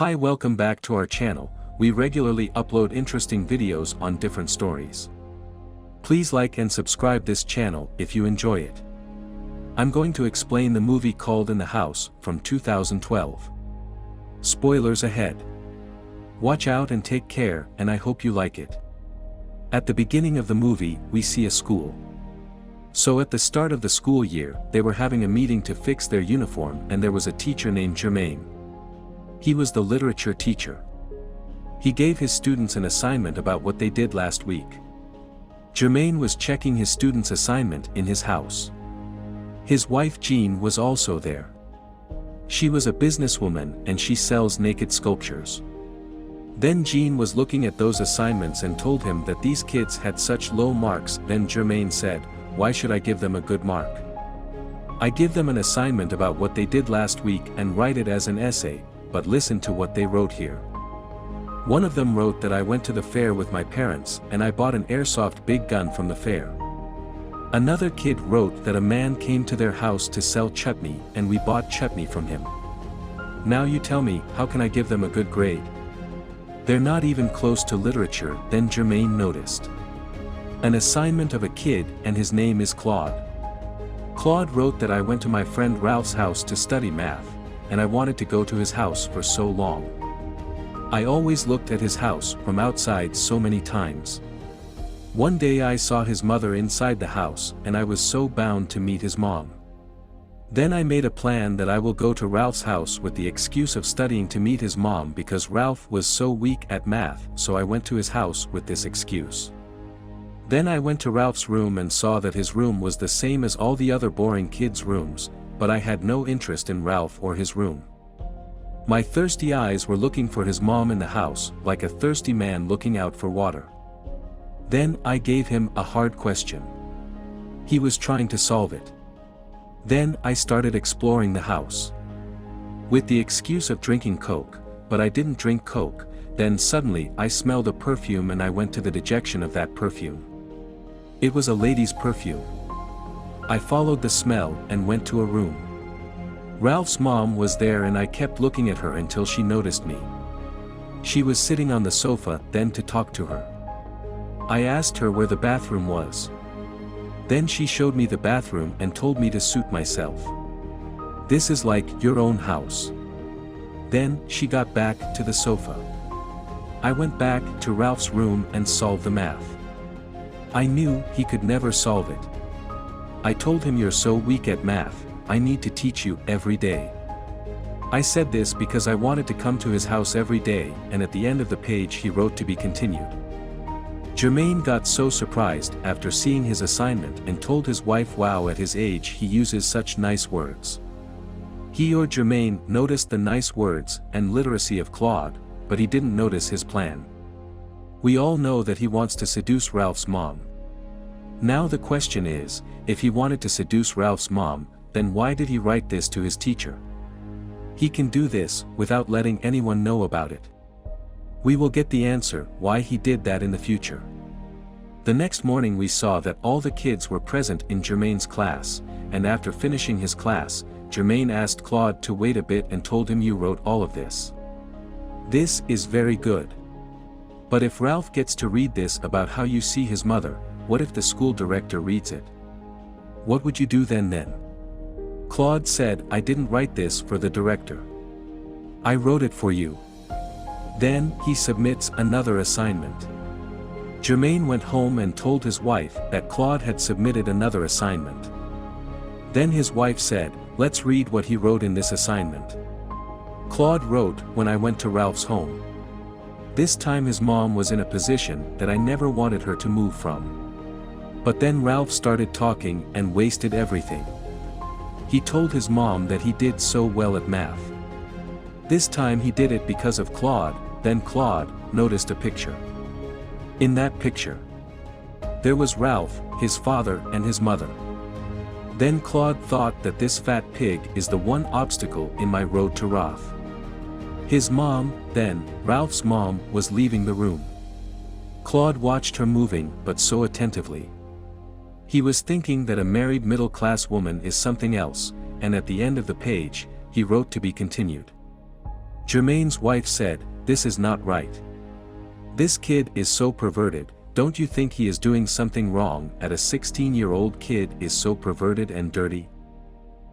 Hi, welcome back to our channel. We regularly upload interesting videos on different stories. Please like and subscribe this channel if you enjoy it. I'm going to explain the movie called In the House from 2012. Spoilers ahead. Watch out and take care, and I hope you like it. At the beginning of the movie, we see a school. So at the start of the school year, they were having a meeting to fix their uniform, and there was a teacher named Jermaine. He was the literature teacher. He gave his students an assignment about what they did last week. Jermaine was checking his students' assignment in his house. His wife Jean was also there. She was a businesswoman and she sells naked sculptures. Then Jean was looking at those assignments and told him that these kids had such low marks. Then Jermaine said, "Why should I give them a good mark? I give them an assignment about what they did last week and write it as an essay, but listen to what they wrote here." One of them wrote that I went to the fair with my parents and I bought an airsoft big gun from the fair. Another kid wrote that a man came to their house to sell chutney and we bought chutney from him. Now you tell me, how can I give them a good grade? They're not even close to literature. Then Jermaine noticed an assignment of a kid and his name is Claude. Claude wrote that I went to my friend Ralph's house to study math, and I wanted to go to his house for so long. I always looked at his house from outside so many times. One day I saw his mother inside the house and I was so bound to meet his mom. Then I made a plan that I will go to Ralph's house with the excuse of studying to meet his mom because Ralph was so weak at math, so I went to his house with this excuse. Then I went to Ralph's room and saw that his room was the same as all the other boring kids' rooms, but I had no interest in Ralph or his room. My thirsty eyes were looking for his mom in the house, like a thirsty man looking out for water. Then I gave him a hard question. He was trying to solve it. Then I started exploring the house. With the excuse of drinking Coke, but I didn't drink Coke. Then suddenly I smelled a perfume and I went to the dejection of that perfume. It was a lady's perfume. I followed the smell and went to a room. Ralph's mom was there and I kept looking at her until she noticed me. She was sitting on the sofa. Then to talk to her, I asked her where the bathroom was. Then she showed me the bathroom and told me to suit myself. "This is like your own house." Then she got back to the sofa. I went back to Ralph's room and solved the math. I knew he could never solve it. I told him, "You're so weak at math, I need to teach you every day." I said this because I wanted to come to his house every day, and at the end of the page he wrote "to be continued." Jermaine got so surprised after seeing his assignment and told his wife, "Wow, at his age he uses such nice words." He or Jermaine noticed the nice words and literacy of Claude, but he didn't notice his plan. We all know that he wants to seduce Ralph's mom. Now the question is, if he wanted to seduce Ralph's mom, then why did he write this to his teacher? He can do this without letting anyone know about it. We will get the answer why he did that in the future. The next morning we saw that all the kids were present in Jermaine's class, and after finishing his class, Jermaine asked Claude to wait a bit and told him, "You wrote all of this. This is very good. But if Ralph gets to read this about how you see his mother, what if the school director reads it? What would you do then?" Claude said, "I didn't write this for the director. I wrote it for you." Then he submits another assignment. Jermaine went home and told his wife that Claude had submitted another assignment. Then his wife said, "Let's read what he wrote in this assignment." Claude wrote, "When I went to Ralph's home." This time his mom was in a position that I never wanted her to move from. But then Ralph started talking and wasted everything. He told his mom that he did so well at math. This time he did it because of Claude. Then Claude noticed a picture. In that picture, there was Ralph, his father and his mother. Then Claude thought that this fat pig is the one obstacle in my road to Roth. His mom, then, Ralph's mom, was leaving the room. Claude watched her moving, but so attentively. He was thinking that a married middle-class woman is something else, and at the end of the page, he wrote "to be continued." Jermaine's wife said, "This is not right. This kid is so perverted, don't you think he is doing something wrong? At a 16-year-old kid is so perverted and dirty?"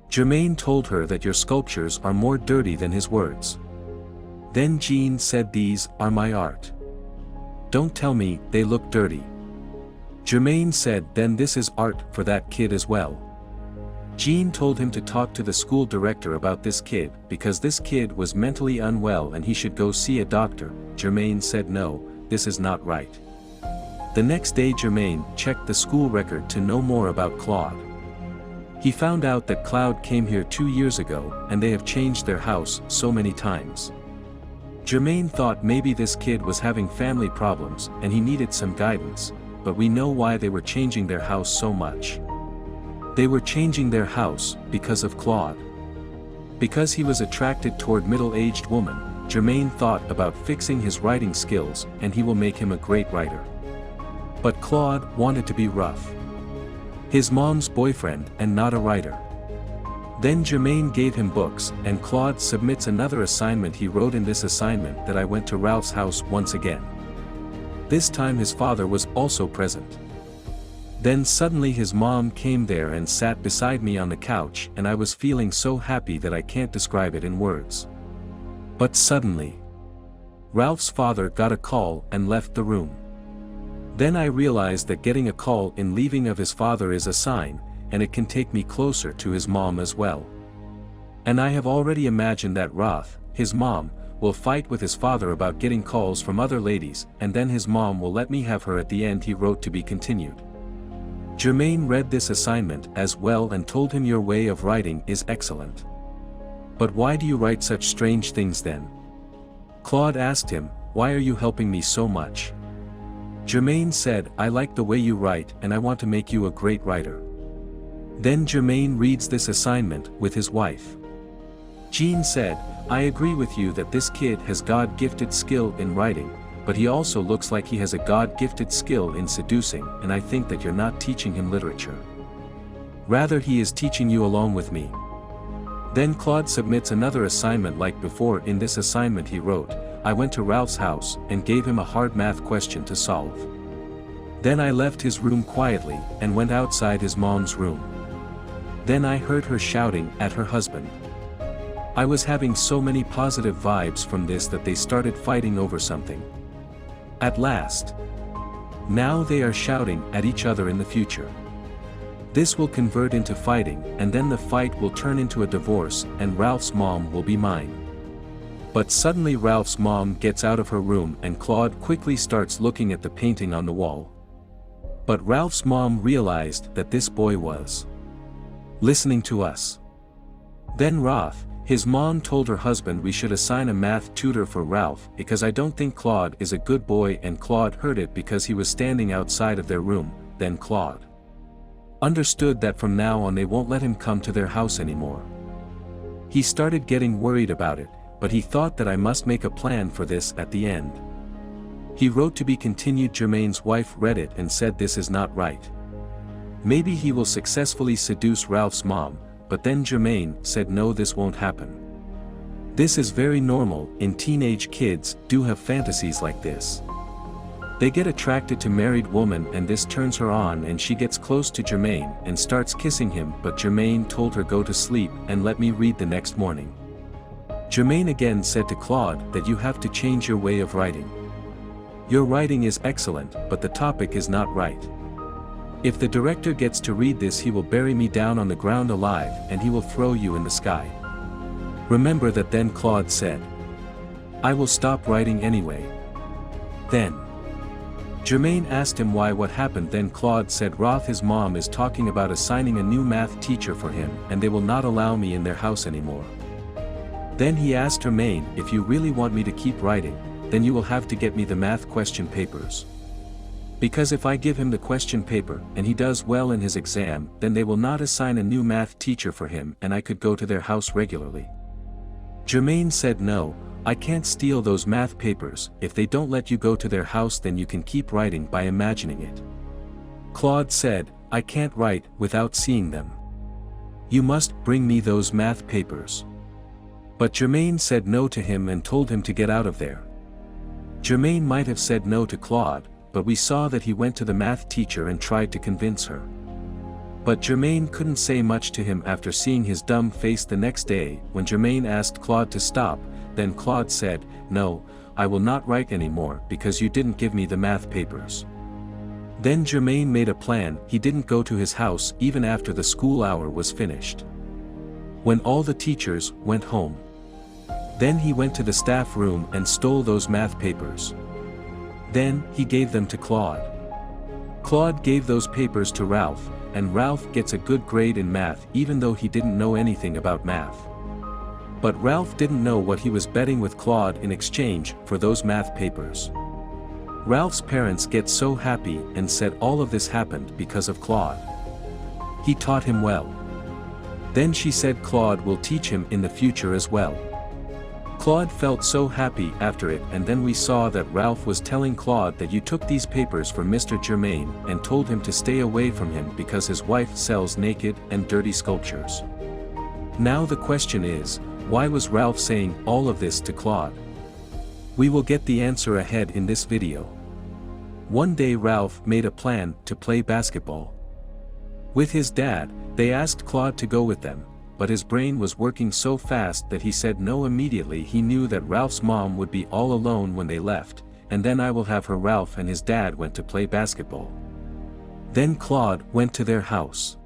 Jermaine told her that your sculptures are more dirty than his words. Then Jean said, "These are my art. Don't tell me they look dirty." Jermaine said, "Then this is art for that kid as well." Jean told him to talk to the school director about this kid, because this kid was mentally unwell and he should go see a doctor. Jermaine said, "No, this is not right." The next day Jermaine checked the school record to know more about Claude. He found out that Claude came here 2 years ago, and they have changed their house so many times. Jermaine thought maybe this kid was having family problems and he needed some guidance, but we know why they were changing their house so much. They were changing their house because of Claude. Because he was attracted toward middle-aged women, Jermaine thought about fixing his writing skills and he will make him a great writer. But Claude wanted to be rough. His mom's boyfriend and not a writer. Then Jermaine gave him books, and Claude submits another assignment. He wrote in this assignment that I went to Ralph's house once again. This time his father was also present. Then suddenly his mom came there and sat beside me on the couch, and I was feeling so happy that I can't describe it in words. But suddenly, Ralph's father got a call and left the room. Then I realized that getting a call in leaving of his father is a sign, and it can take me closer to his mom as well. And I have already imagined that Roth, his mom, will fight with his father about getting calls from other ladies, and then his mom will let me have her at the end. He wrote to be continued. Jermaine read this assignment as well and told him, "Your way of writing is excellent. But why do you write such strange things then?" Claude asked him, "Why are you helping me so much?" Jermaine said, "I like the way you write and I want to make you a great writer." Then Jermaine reads this assignment with his wife. Jean said, "I agree with you that this kid has God-gifted skill in writing, but he also looks like he has a God-gifted skill in seducing, and I think that you're not teaching him literature. Rather he is teaching you along with me." Then Claude submits another assignment like before. In this assignment he wrote, "I went to Ralph's house and gave him a hard math question to solve. Then I left his room quietly and went outside his mom's room. Then I heard her shouting at her husband. I was having so many positive vibes from this that they started fighting over something. At last. Now they are shouting at each other in the future. This will convert into fighting, and then the fight will turn into a divorce, and Ralph's mom will be mine." But suddenly Ralph's mom gets out of her room and Claude quickly starts looking at the painting on the wall. But Ralph's mom realized that this boy was listening to us. Then Roth, his mom, told her husband, "We should assign a math tutor for Ralph because I don't think Claude is a good boy," and Claude heard it because he was standing outside of their room. Then Claude understood that from now on they won't let him come to their house anymore. He started getting worried about it, but he thought that I must make a plan for this at the end. He wrote to be continued. Jermaine's wife read it and said, "This is not right. Maybe he will successfully seduce Ralph's mom," but then Jermaine said, "No, this won't happen. This is very normal, in teenage kids do have fantasies like this. They get attracted to married women and this turns her on, and she gets close to Jermaine and starts kissing him, but Jermaine told her, 'Go to sleep and let me read the next morning.'" Jermaine again said to Claude that you have to change your way of writing. Your writing is excellent, but the topic is not right. If the director gets to read this, he will bury me down on the ground alive and he will throw you in the sky. Remember that. Then Claude said, "I will stop writing anyway." Then Jermaine asked him why, what happened. Then Claude said, "Roth, his mom is talking about assigning a new math teacher for him and they will not allow me in their house anymore." Then he asked Jermaine, "If you really want me to keep writing, then you will have to get me the math question papers. Because if I give him the question paper and he does well in his exam, then they will not assign a new math teacher for him and I could go to their house regularly." Jermaine said, "No, I can't steal those math papers. If they don't let you go to their house, then you can keep writing by imagining it." Claude said, "I can't write without seeing them. You must bring me those math papers." But Jermaine said no to him and told him to get out of there. Jermaine might have said no to Claude, but we saw that he went to the math teacher and tried to convince her. But Jermaine couldn't say much to him after seeing his dumb face the next day. When Jermaine asked Claude to stop, then Claude said, "No, I will not write anymore because you didn't give me the math papers." Then Jermaine made a plan. He didn't go to his house even after the school hour was finished. When all the teachers went home, then he went to the staff room and stole those math papers. Then he gave them to Claude. Claude gave those papers to Ralph, and Ralph gets a good grade in math even though he didn't know anything about math. But Ralph didn't know what he was betting with Claude in exchange for those math papers. Ralph's parents get so happy and said all of this happened because of Claude. He taught him well. Then she said Claude will teach him in the future as well. Claude felt so happy after it, and then we saw that Ralph was telling Claude that you took these papers for Mr. Jermaine and told him to stay away from him because his wife sells naked and dirty sculptures. Now the question is, why was Ralph saying all of this to Claude? We will get the answer ahead in this video. One day Ralph made a plan to play basketball with his dad. They asked Claude to go with them, but his brain was working so fast that he said no immediately. He knew that Ralph's mom would be all alone when they left, and then I will have her. Ralph and his dad went to play basketball. Then Claude went to their house.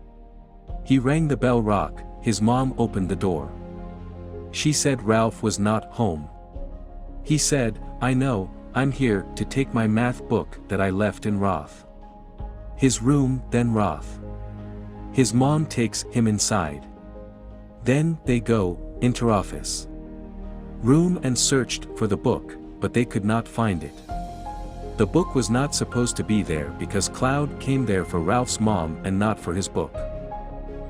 He rang the bell. His mom opened the door. She said Ralph was not home. He said, "I know, I'm here to take my math book that I left in his room." Then his mom takes him inside. Then they go into office room and searched for the book, but they could not find it. The book was not supposed to be there because Claude came there for Ralph's mom and not for his book.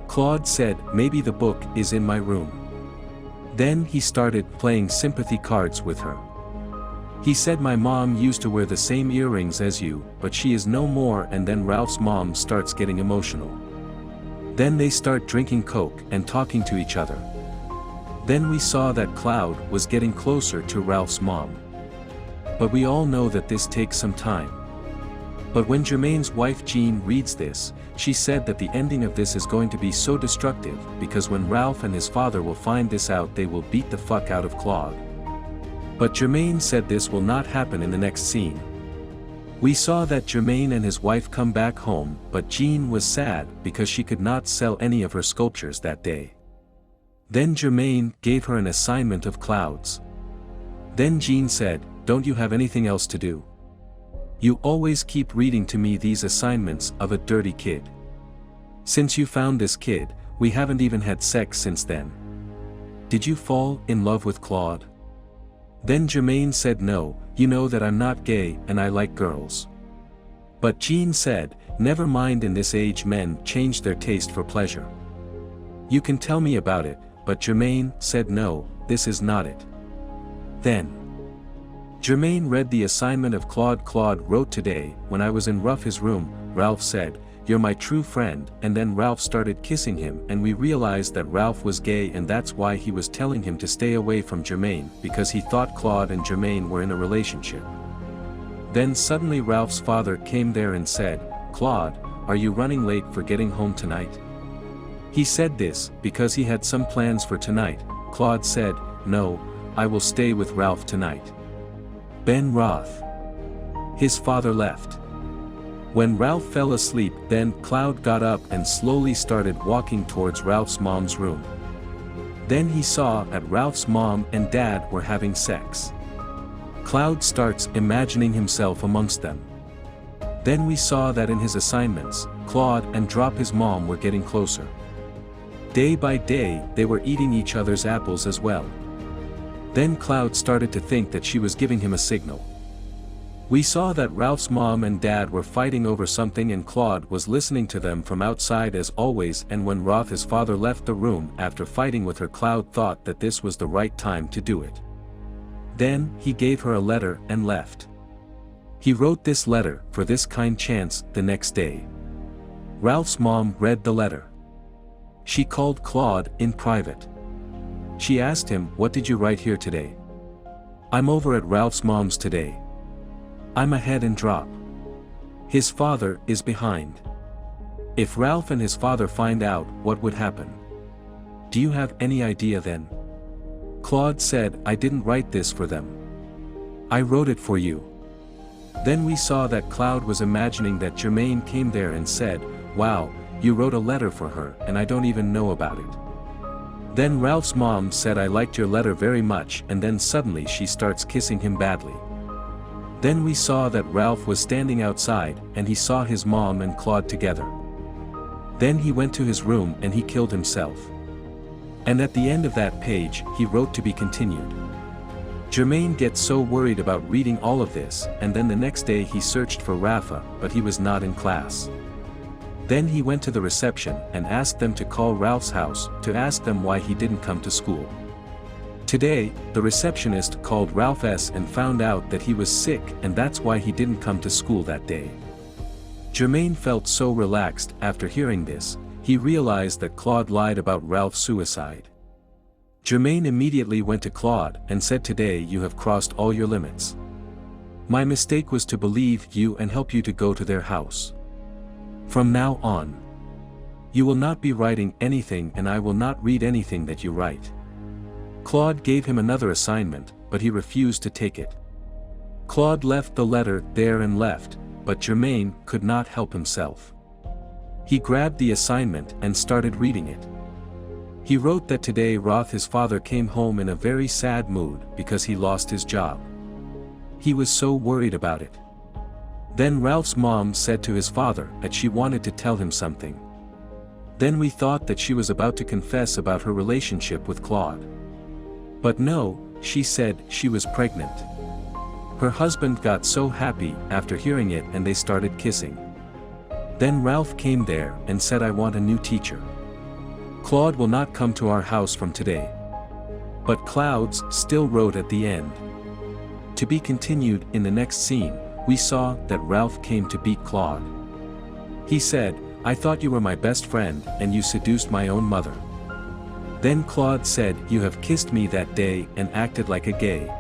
Claude said, "Maybe the book is in my room." Then he started playing sympathy cards with her. He said, "My mom used to wear the same earrings as you, but she is no more." And then Ralph's mom starts getting emotional. Then they start drinking Coke and talking to each other. Then we saw that Claude was getting closer to Ralph's mom. But we all know that this takes some time. But when Jermaine's wife Jean reads this, she said that the ending of this is going to be so destructive because when Ralph and his father will find this out, they will beat the fuck out of Claude. But Jermaine said this will not happen in the next scene. We saw that Jermaine and his wife come back home, but Jean was sad because she could not sell any of her sculptures that day. Then Jermaine gave her an assignment of clouds. Then Jean said, "Don't you have anything else to do? You always keep reading to me these assignments of a dirty kid. Since you found this kid, we haven't even had sex since then. Did you fall in love with Claude?" Then Jermaine said, "No, you know that I'm not gay and I like girls." But Jean said, "Never mind, in this age men change their taste for pleasure. You can tell me about it." But Jermaine said, "No, this is not it." Then Jermaine read the assignment of Claude. Claude wrote, "Today, when I was in his room, Ralph said, 'You're my true friend,' and then Ralph started kissing him, and we realized that Ralph was gay, and that's why he was telling him to stay away from Jermaine, because he thought Claude and Jermaine were in a relationship. Then suddenly Ralph's father came there and said, 'Claude, are you running late for getting home tonight?' He said this because he had some plans for tonight. Claude said, 'No, I will stay with Ralph tonight.' Ben Roth, his father, left. When Ralph fell asleep, then Claude got up and slowly started walking towards Ralph's mom's room. Then he saw that Ralph's mom and dad were having sex. Claude starts imagining himself amongst them. Then we saw that in his assignments, Claude and his mom were getting closer. Day by day, they were eating each other's apples as well. Then Claude started to think that she was giving him a signal. We saw that Ralph's mom and dad were fighting over something, and Claude was listening to them from outside as always, and when his father left the room after fighting with her, Claude thought that this was the right time to do it. Then he gave her a letter and left. He wrote this letter for this kind chance the next day. Ralph's mom read the letter. She called Claude in private. She asked him, "What did you write here today?" "I'm over at Ralph's mom's today. I'm ahead and drop. His father is behind. If Ralph and his father find out, what would happen? Do you have any idea then?" Claude said, "I didn't write this for them. I wrote it for you." Then we saw that Cloud was imagining that Jermaine came there and said, "Wow, you wrote a letter for her and I don't even know about it." Then Ralph's mom said, "I liked your letter very much," and then suddenly she starts kissing him badly. Then we saw that Ralph was standing outside and he saw his mom and Claude together. Then he went to his room and he killed himself. And at the end of that page, he wrote, "To be continued." Jermaine gets so worried about reading all of this, and then the next day he searched for Rafa, but he was not in class. Then he went to the reception and asked them to call Ralph's house to ask them why he didn't come to school. Today, the receptionist called Ralph S. and found out that he was sick and that's why he didn't come to school that day. Jermaine felt so relaxed after hearing this, he realized that Claude lied about Ralph's suicide. Jermaine immediately went to Claude and said, "Today you have crossed all your limits. My mistake was to believe you and help you to go to their house. From now on, you will not be writing anything and I will not read anything that you write." Claude gave him another assignment, but he refused to take it. Claude left the letter there and left, but Jermaine could not help himself. He grabbed the assignment and started reading it. He wrote that today Roth, his father, came home in a very sad mood because he lost his job. He was so worried about it. Then Ralph's mom said to his father that she wanted to tell him something. Then we thought that she was about to confess about her relationship with Claude. But no, she said she was pregnant. Her husband got so happy after hearing it and they started kissing. Then Ralph came there and said, "I want a new teacher. Claude will not come to our house from today." But Clouds still wrote at the end. To be continued. In the next scene, we saw that Ralph came to beat Claude. He said, "I thought you were my best friend and you seduced my own mother." Then Claude said, "You have kissed me that day and acted like a gay."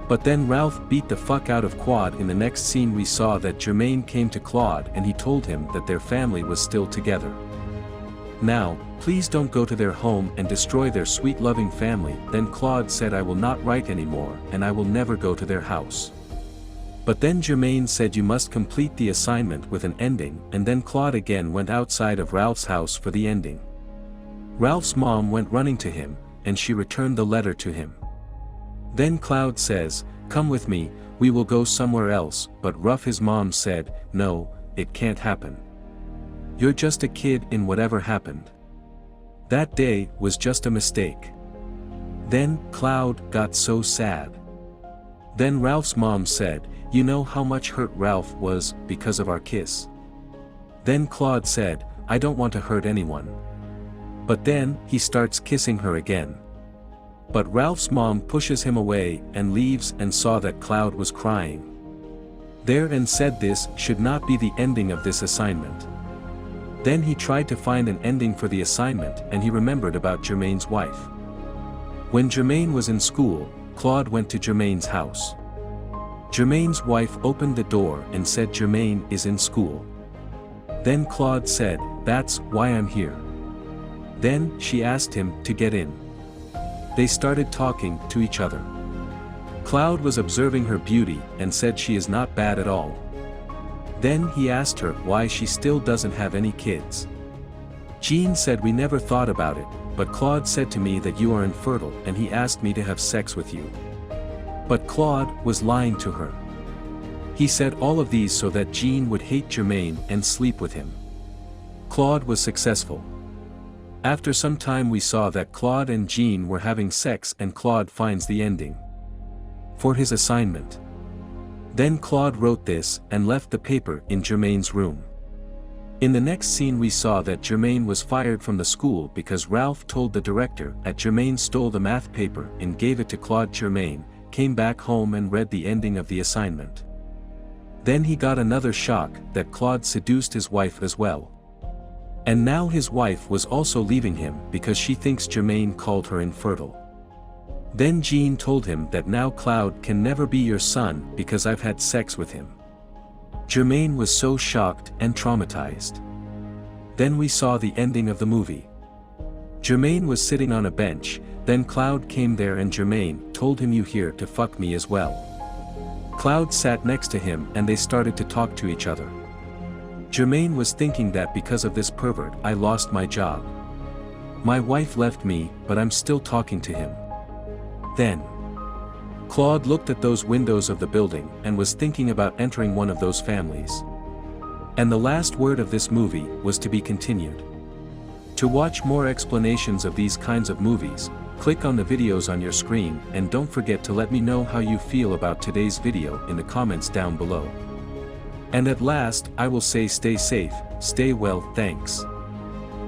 But then Ralph beat the fuck out of Claude. In the next scene we saw that Jermaine came to Claude and he told him that their family was still together. "Now, please don't go to their home and destroy their sweet loving family." Then Claude said, "I will not write anymore and I will never go to their house." But then Jermaine said, "You must complete the assignment with an ending," and then Claude again went outside of Ralph's house for the ending. Ralph's mom went running to him, and she returned the letter to him. Then Cloud says, "Come with me, we will go somewhere else," but Ruff, his mom, said, "No, it can't happen. You're just a kid in whatever happened. That day was just a mistake." Then Cloud got so sad. Then Ralph's mom said, "You know how much hurt Ralph was because of our kiss?" Then Claude said, "I don't want to hurt anyone." But then he starts kissing her again. But Ralph's mom pushes him away and leaves and saw that Cloud was crying there and said this should not be the ending of this assignment. Then he tried to find an ending for the assignment and he remembered about Jermaine's wife. When Jermaine was in school, Claude went to Jermaine's house. Jermaine's wife opened the door and said Jermaine is in school. Then Claude said, "That's why I'm here." Then she asked him to get in. They started talking to each other. Cloud was observing her beauty and said she is not bad at all. Then he asked her why she still doesn't have any kids. Jean said, "We never thought about it, but Claude said to me that you are infertile and he asked me to have sex with you." But Claude was lying to her. He said all of these so that Jean would hate Jermaine and sleep with him. Claude was successful. After some time we saw that Claude and Jean were having sex and Claude finds the ending for his assignment. Then Claude wrote this and left the paper in Jermaine's room. In the next scene we saw that Jermaine was fired from the school because Ralph told the director that Jermaine stole the math paper and gave it to Claude. Jermaine came back home and read the ending of the assignment. Then he got another shock that Claude seduced his wife as well. And now his wife was also leaving him because she thinks Jermaine called her infertile. Then Jean told him that now Cloud can never be your son because I've had sex with him. Jermaine was so shocked and traumatized. Then we saw the ending of the movie. Jermaine was sitting on a bench, then Cloud came there and Jermaine told him, "You here to fuck me as well." Cloud sat next to him and they started to talk to each other. Jermaine was thinking that because of this pervert I lost my job. My wife left me, but I'm still talking to him. Then Claude looked at those windows of the building and was thinking about entering one of those families. And the last word of this movie was to be continued. To watch more explanations of these kinds of movies, click on the videos on your screen and don't forget to let me know how you feel about today's video in the comments down below. And at last, I will say stay safe, stay well, thanks.